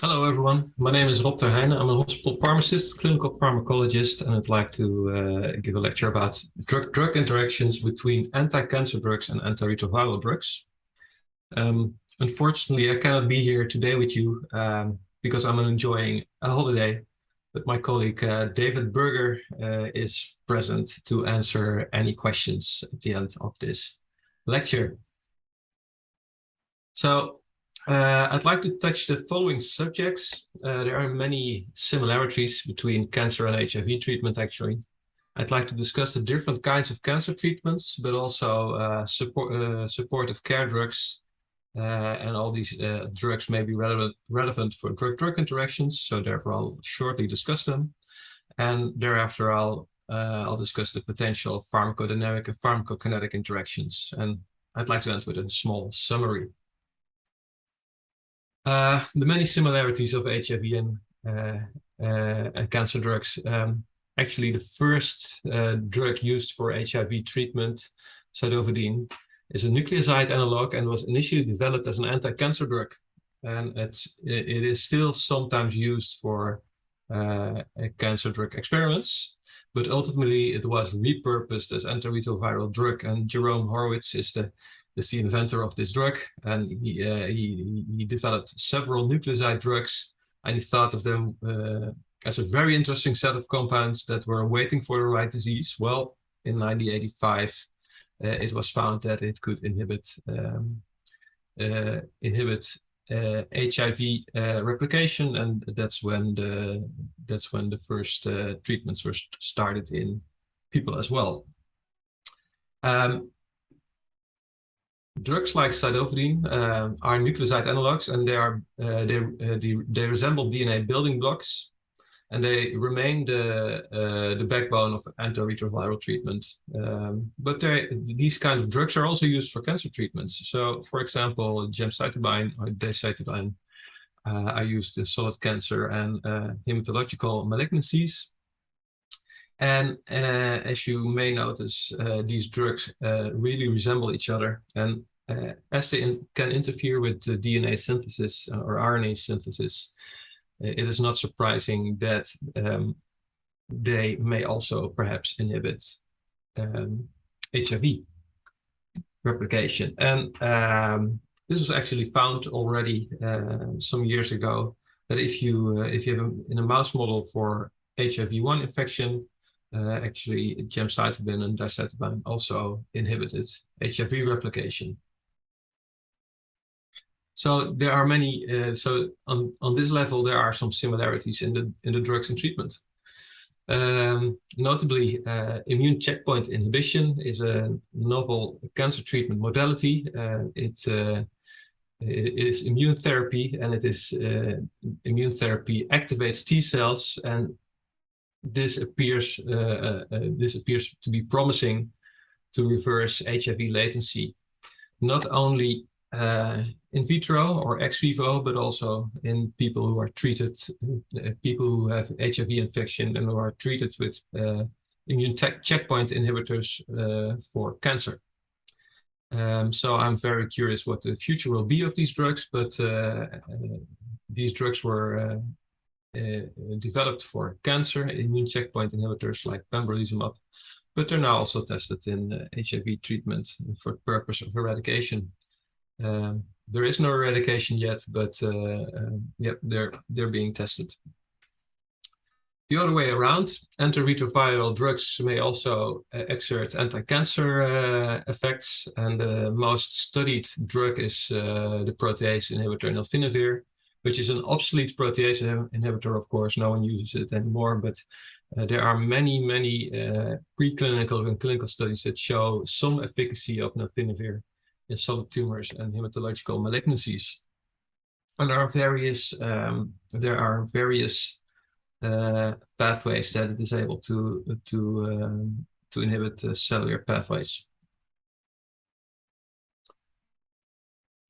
Hello, everyone. My name is ter Heine. I'm a hospital pharmacist, clinical pharmacologist, and I'd like to give a lecture about drug interactions between anti-cancer drugs and antiretroviral drugs. Unfortunately, I cannot be here today with you because I'm enjoying a holiday, but my colleague David Berger is present to answer any questions at the end of this lecture. So I'd like to touch the following subjects. There are many similarities between cancer and HIV treatment, actually. I'd like to discuss the different kinds of cancer treatments, but also supportive care drugs. And all these drugs may be relevant for drug-drug interactions, so therefore I'll shortly discuss them. And thereafter I'll discuss the potential pharmacodynamic and pharmacokinetic interactions. And I'd like to end with a small summary. The many similarities of HIV and cancer drugs. Actually, the first drug used for HIV treatment, cytotoxic, is a nucleoside analog and was initially developed as an anti-cancer drug. And it is still sometimes used for cancer drug experiments, but ultimately it was repurposed as antiretroviral drug. And Jerome Horowitz is the inventor of this drug, and he developed several nucleoside drugs, and he thought of them as a very interesting set of compounds that were waiting for the right disease. Well, in 1985, it was found that it could inhibit HIV replication, and that's when the first treatments were started in people as well. Drugs like cytotoxic are nucleoside analogs, and they resemble DNA building blocks, and they remain the backbone of antiretroviral treatment. But these kind of drugs are also used for cancer treatments. So, for example, gemcitabine or dasatabine are used in solid cancer and hematological malignancies. And as you may notice, these drugs really resemble each other. And as they can interfere with DNA synthesis or RNA synthesis, it is not surprising that they may also perhaps inhibit HIV replication. And this was actually found already some years ago, that if you have in a mouse model for HIV-1 infection, actually gemcitabine and dasatabine also inhibited HIV replication. So there are many. So on this level, there are some similarities in the drugs and treatment. Notably, immune checkpoint inhibition is a novel cancer treatment modality. It is immune therapy, and it is immune therapy activates T cells, and this appears to be promising to reverse HIV latency, not only in vitro or ex vivo, but also in people who are treated, people who have HIV infection and who are treated with immune checkpoint inhibitors for cancer. So I'm very curious what the future will be of these drugs, but these drugs were developed for cancer, immune checkpoint inhibitors like pembrolizumab, but they're now also tested in HIV treatment for the purpose of eradication. There is no eradication yet, but yeah, they're being tested. The other way around, antiretroviral drugs may also exert anti-cancer effects, and the most studied drug is the protease inhibitor nalfinavir, which is an obsolete protease inhibitor, of course. No one uses it anymore, but there are many preclinical and clinical studies that show some efficacy of nalfinavir in solid tumors and hematological malignancies. And there are various pathways that it is able to inhibit cellular pathways.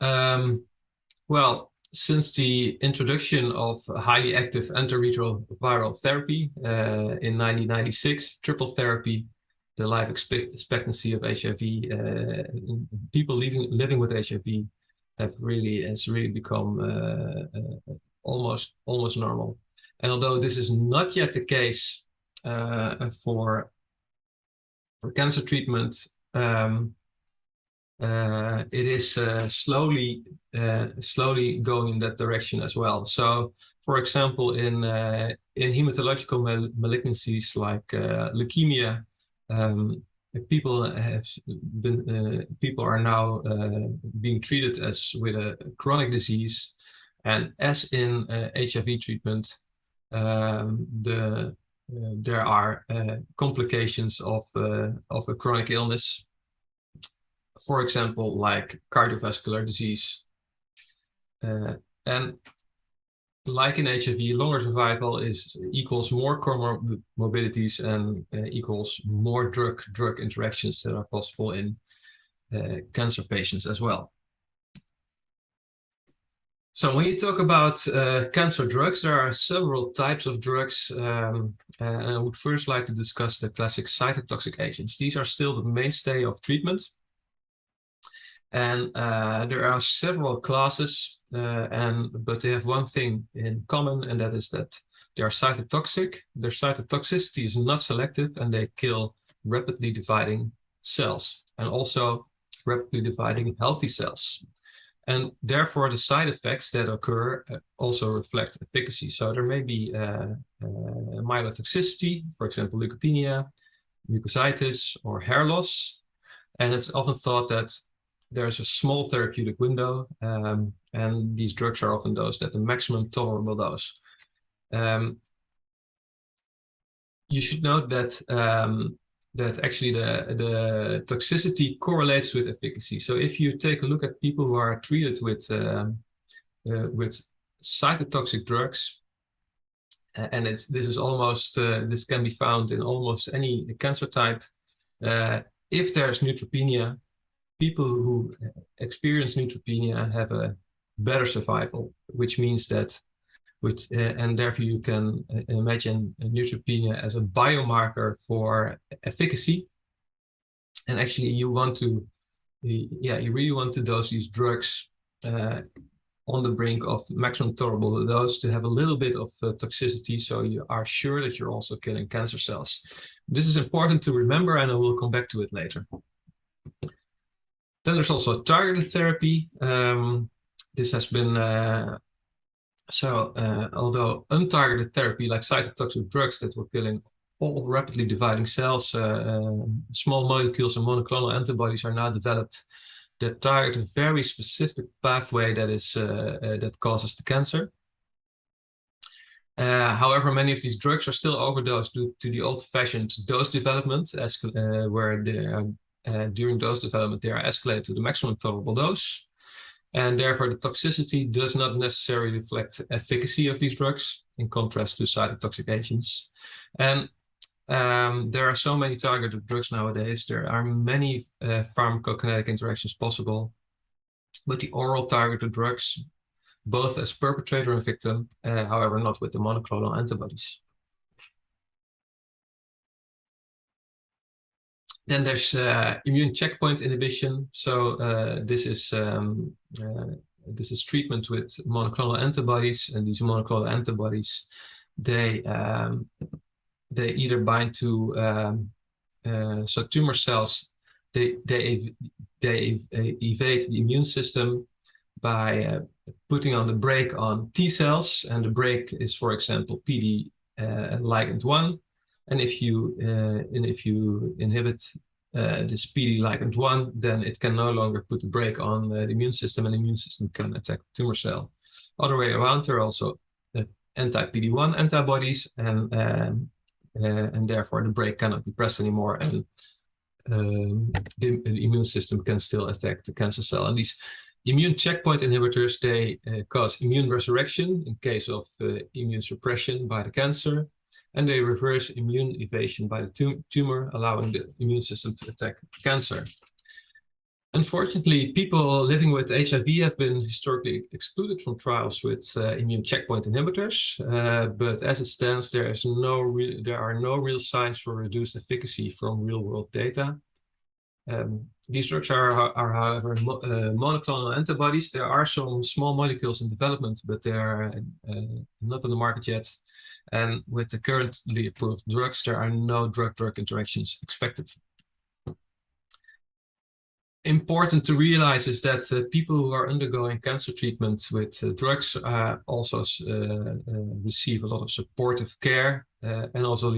Well, since the introduction of highly active antiretroviral therapy in 1996, triple therapy, the life expectancy of HIV, people living with HIV has really become almost normal. And although this is not yet the case for cancer treatment, it is slowly going in that direction as well. So, for example, in hematological malignancies like leukemia, people are now being treated as with a chronic disease, and as in HIV treatment, there are complications of a chronic illness. For example, like cardiovascular disease. And like in HIV, longer survival equals more comorbidities and equals more drug interactions that are possible in cancer patients as well. So when you talk about cancer drugs, there are several types of drugs, and I would first like to discuss the classic cytotoxic agents. These are still the mainstay of treatment. And there are several classes, but they have one thing in common, and that is that they are cytotoxic. Their cytotoxicity is not selective, and they kill rapidly dividing cells, and also rapidly dividing healthy cells. And therefore, the side effects that occur also reflect efficacy. So there may be myelotoxicity, for example, leukopenia, mucositis, or hair loss. And it's often thought that there's a small therapeutic window, and these drugs are often dosed at the maximum tolerable dose. You should note that actually the toxicity correlates with efficacy. So if you take a look at people who are treated with cytotoxic drugs, and this can be found in almost any cancer type. If there's neutropenia, people who experience neutropenia have a better survival, which means that, and therefore you can imagine neutropenia as a biomarker for efficacy. And actually, you really want to dose these drugs on the brink of maximum tolerable dose to have a little bit of toxicity, so you are sure that you're also killing cancer cells. This is important to remember, and I will come back to it later. Then there's also targeted therapy. This has been, although untargeted therapy like cytotoxic drugs that were killing all rapidly dividing cells, small molecules and monoclonal antibodies are now developed that target a very specific pathway that causes the cancer. However, many of these drugs are still overdosed due to the old-fashioned dose development, where during dose development they are escalated to the maximum tolerable dose, and therefore the toxicity does not necessarily reflect efficacy of these drugs, in contrast to cytotoxic agents. And there are so many targeted drugs nowadays. There are many pharmacokinetic interactions possible, but the oral targeted drugs, both as perpetrator and victim, however, not with the monoclonal antibodies. Then there's immune checkpoint inhibition. So this is treatment with monoclonal antibodies, and these monoclonal antibodies, they either bind to so tumor cells. They evade the immune system by putting on the brake on T cells, and the brake is, for example, PD ligand 1. And if you inhibit this PD ligand 1, then it can no longer put a brake on the immune system, and the immune system can attack the tumor cell. Other way around, there are also anti-PD1 antibodies, and therefore the brake cannot be pressed anymore, and the immune system can still attack the cancer cell. And these immune checkpoint inhibitors, they cause immune resurrection in case of immune suppression by the cancer, and they reverse immune evasion by the tumor, allowing the immune system to attack cancer. Unfortunately, people living with HIV have been historically excluded from trials with immune checkpoint inhibitors, but as it stands, there are no real signs for reduced efficacy from real-world data. These drugs are however, monoclonal antibodies. There are some small molecules in development, but they are not on the market yet. And with the currently approved drugs, there are no drug-drug interactions expected. Important to realize is that people who are undergoing cancer treatment with drugs also receive a lot of supportive care and also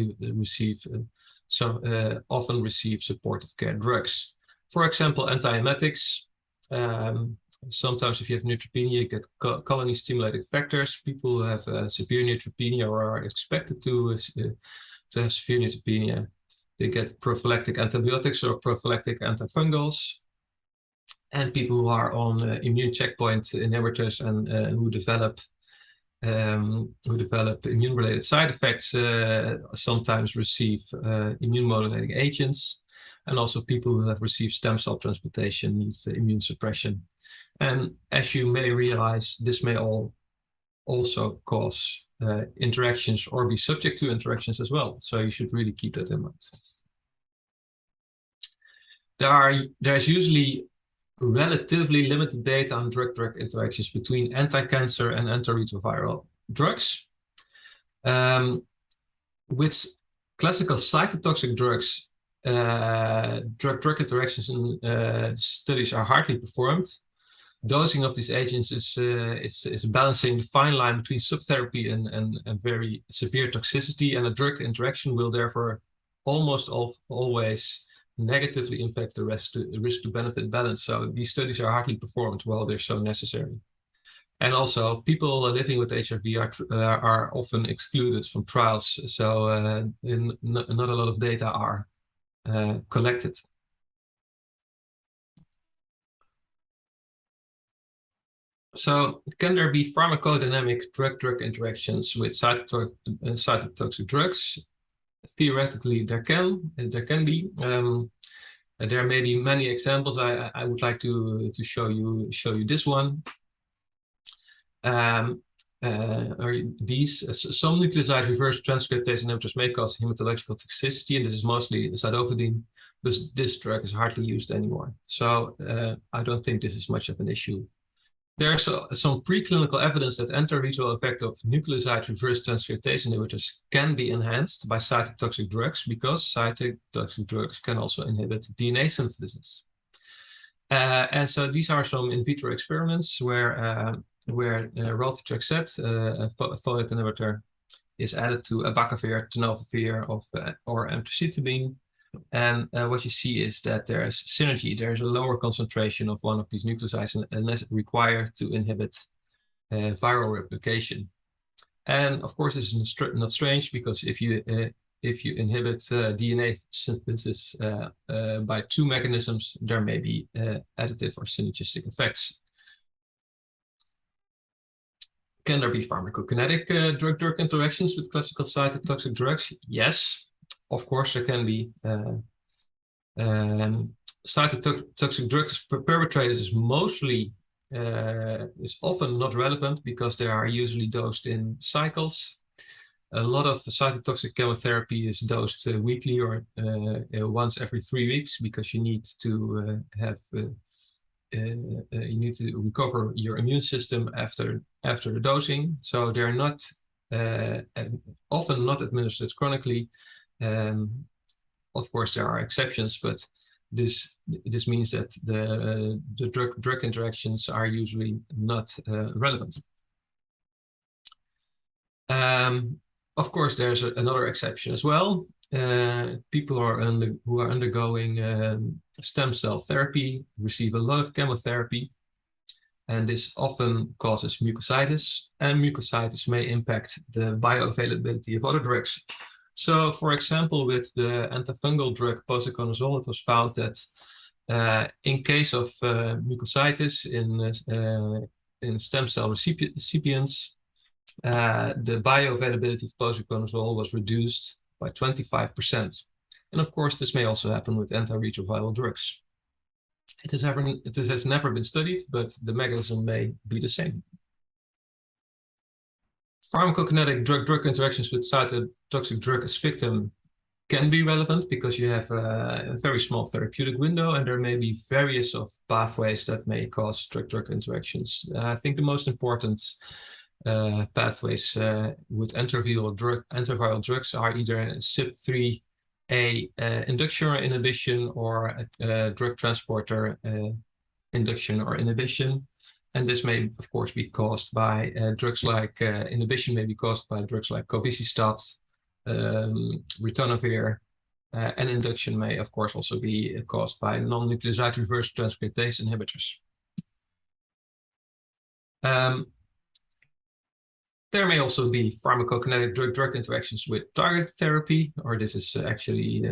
often receive supportive care drugs. For example, antiemetics. Sometimes if you have neutropenia, you get colony-stimulating factors. People who have severe neutropenia or are expected to have severe neutropenia, they get prophylactic antibiotics or prophylactic antifungals. And people who are on immune checkpoint inhibitors and who develop immune-related side effects sometimes receive immune-modulating agents. And also people who have received stem cell transplantation need immune suppression. And as you may realize, this may also cause interactions or be subject to interactions as well. So you should really keep that in mind. There's usually relatively limited data on drug-drug interactions between anti-cancer and antiretroviral drugs. With classical cytotoxic drugs, drug-drug interactions in studies are hardly performed. Dosing of these agents is balancing the fine line between subtherapy and very severe toxicity, and a drug interaction will therefore almost always negatively impact the risk to benefit balance. So these studies are hardly performed while they're so necessary. And also people living with HIV are often excluded from trials. So not a lot of data are collected. So can there be pharmacodynamic drug-drug interactions with cytotoxic drugs? Theoretically, there can be. There may be many examples. I would like to show you this one. Some nucleoside reverse transcriptase inhibitors may cause hematological toxicity, and this is mostly cytopheidine, but this drug is hardly used anymore. So I don't think this is much of an issue. There's some preclinical evidence that antiretroviral effect of nucleoside reverse transcriptase inhibitors can be enhanced by cytotoxic drugs, because cytotoxic drugs can also inhibit DNA synthesis. And so these are some in vitro experiments where raltetraxate, a folate inhibitor, is added to abacavir, tenofovir, or emtricitabine. And what you see is that there's synergy. There's a lower concentration of one of these nucleosides and less required to inhibit viral replication. And of course, this is not strange, because if you inhibit DNA synthesis by two mechanisms, there may be additive or synergistic effects. Can there be pharmacokinetic drug-drug interactions with classical cytotoxic drugs? Yes. Of course, there can be. Cytotoxic drugs perpetrators is often not relevant, because they are usually dosed in cycles. A lot of cytotoxic chemotherapy is dosed weekly or once every 3 weeks, because you need to recover your immune system after the dosing. So they're not often not administered chronically. Of course, there are exceptions, but this means that the drug interactions are usually not relevant. Of course, there's another exception as well. People who are undergoing stem cell therapy receive a lot of chemotherapy, and this often causes mucositis, and mucositis may impact the bioavailability of other drugs. So, for example, with the antifungal drug posaconazole, it was found that in case of mucositis in stem cell recipients, the bioavailability of posaconazole was reduced by 25%. And of course, this may also happen with antiretroviral drugs. It has never been studied, but the mechanism may be the same. Pharmacokinetic drug-drug interactions with cytotoxic drug as victim can be relevant because you have a very small therapeutic window, and there may be various of pathways that may cause drug-drug interactions. I think the most important pathways with antiviral drugs are either CYP3A induction or inhibition, or drug transporter induction or inhibition. And this may, of course, be caused by drugs like inhibition may be caused by drugs like cobicistat, ritonavir, and induction may, of course, also be caused by non-nucleoside reverse transcriptase inhibitors. There may also be pharmacokinetic drug-drug interactions with targeted therapy, or this is actually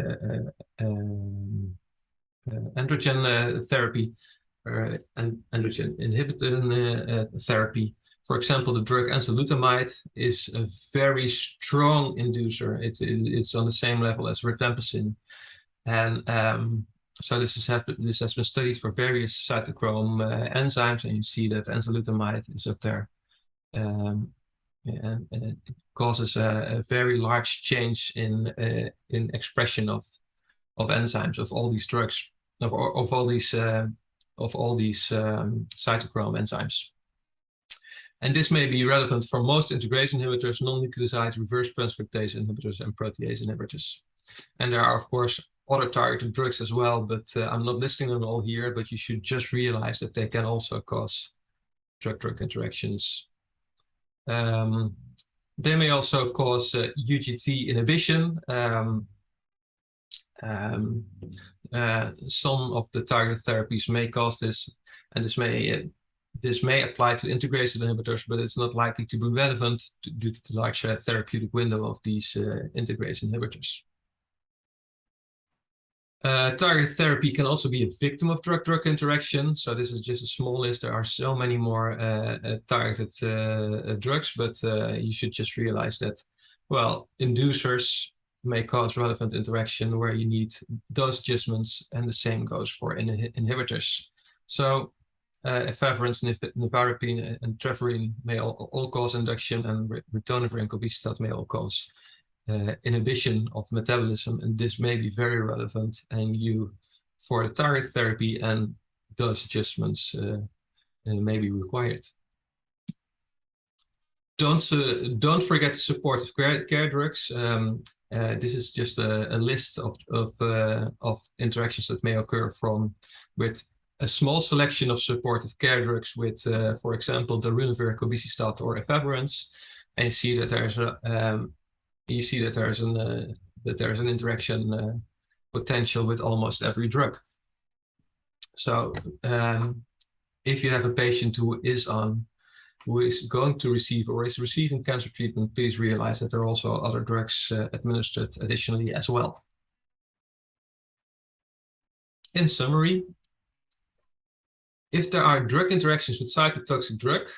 androgen therapy, and androgen inhibitor therapy. For example, the drug enzalutamide is a very strong inducer. It's on the same level as rifampicin, and so this has been studied for various cytochrome enzymes, and you see that enzalutamide is up there, and it causes a very large change in expression of enzymes of all these drugs, of all these cytochrome enzymes. And this may be relevant for most integrase inhibitors, non-nucleoside reverse transcriptase inhibitors, and protease inhibitors. And there are, of course, other targeted drugs as well, but I'm not listing them all here, but you should just realize that they can also cause drug-drug interactions. They may also cause UGT inhibition. Some of the targeted therapies may cause this, and this may apply to integrase inhibitors, but it's not likely to be relevant due to the large therapeutic window of these integrase inhibitors. Targeted therapy can also be a victim of drug-drug interaction. So this is just a small list. There are so many more targeted drugs, but you should just realize that, well, inducers may cause relevant interaction where you need dose adjustments, and the same goes for inhibitors. So efavirenz, nevirapine, and trevorine may all cause induction, and ritonavir and cobicistat may all cause inhibition of metabolism, and this may be very relevant, and for the target therapy and dose adjustments may be required. Don't forget supportive care drugs. This is just a list of interactions that may occur with a small selection of supportive care drugs with, for example, darunavir, cobicistat, or efavirenz, and you see that there's an interaction potential with almost every drug. So if you have a patient who is going to receive or is receiving cancer treatment, please realize that there are also other drugs administered additionally as well. In summary, if there are drug interactions with cytotoxic drug,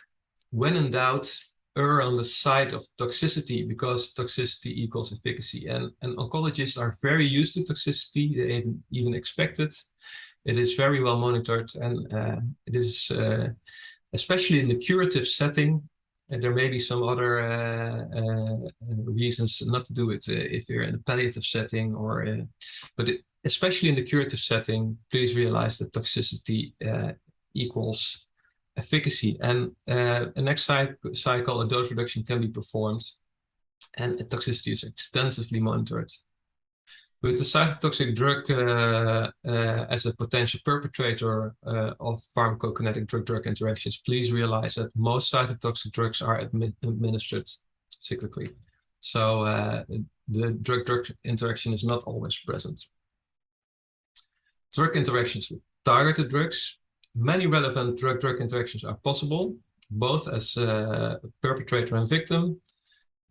when in doubt, err on the side of toxicity, because toxicity equals efficacy. And oncologists are very used to toxicity. They even expect it. It is very well monitored, and it is especially in the curative setting. And there may be some other reasons not to do it if you're in a palliative setting, but especially in the curative setting, please realize that toxicity equals efficacy. And next cycle, a dose reduction can be performed, and toxicity is extensively monitored. With the cytotoxic drug as a potential perpetrator of pharmacokinetic drug-drug interactions, please realize that most cytotoxic drugs are administered cyclically. So the drug-drug interaction is not always present. Drug interactions with targeted drugs. Many relevant drug-drug interactions are possible, both as perpetrator and victim.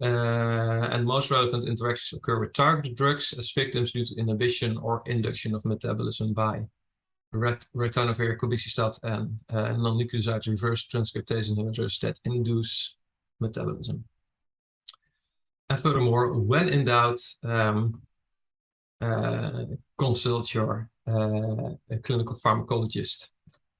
And most relevant interactions occur with targeted drugs as victims due to inhibition or induction of metabolism by ritonavir, cobicistat, and non-nucleoside reverse transcriptase inhibitors that induce metabolism. And furthermore, when in doubt, consult your clinical pharmacologist.